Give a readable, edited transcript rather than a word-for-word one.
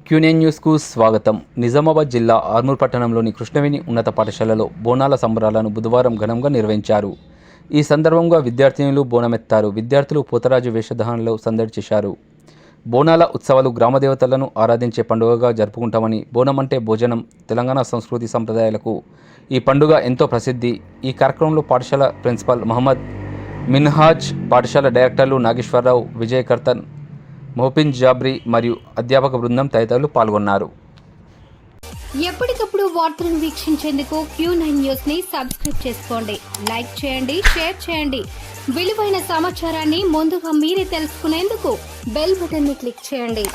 క్యూనియన్ న్యూస్కు స్వాగతం. నిజామాబాద్ జిల్లా ఆర్మూర్ పట్టణంలోని కృష్ణవేణి ఉన్నత పాఠశాలలో బోనాల సంబరాలను బుధవారం ఘనంగా నిర్వహించారు. ఈ సందర్భంగా విద్యార్థినులు బోనమెత్తారు. విద్యార్థులు పోతరాజు వేషధారణలో సందడి చేశారు. బోనాల ఉత్సవాలు గ్రామదేవతలను ఆరాధించే పండుగగా జరుపుకుంటామని, బోనం అంటే భోజనం, తెలంగాణ సంస్కృతి సంప్రదాయాలకు ఈ పండుగ ఎంతో ప్రసిద్ధి. ఈ కార్యక్రమంలో పాఠశాల ప్రిన్సిపాల్ మహమ్మద్ మిన్హాజ్, పాఠశాల డైరెక్టర్లు నాగేశ్వరరావు, విజయ్ కర్తన్, మోపిన్ జాబ్రీ మరియు అధ్యాపక బృందం తదితరులు పాల్గొన్నారు. ఎప్పటికప్పుడు వార్తలను వీక్షించేందుకు Q9 న్యూస్ ని సబ్స్క్రైబ్ చేసుకోండి, లైక్ చేయండి, షేర్ చేయండి. విలువైన సమాచారాన్ని ముందుగా మీరే తెలుసుకునేందుకు బెల్ బటన్ ని క్లిక్ చేయండి.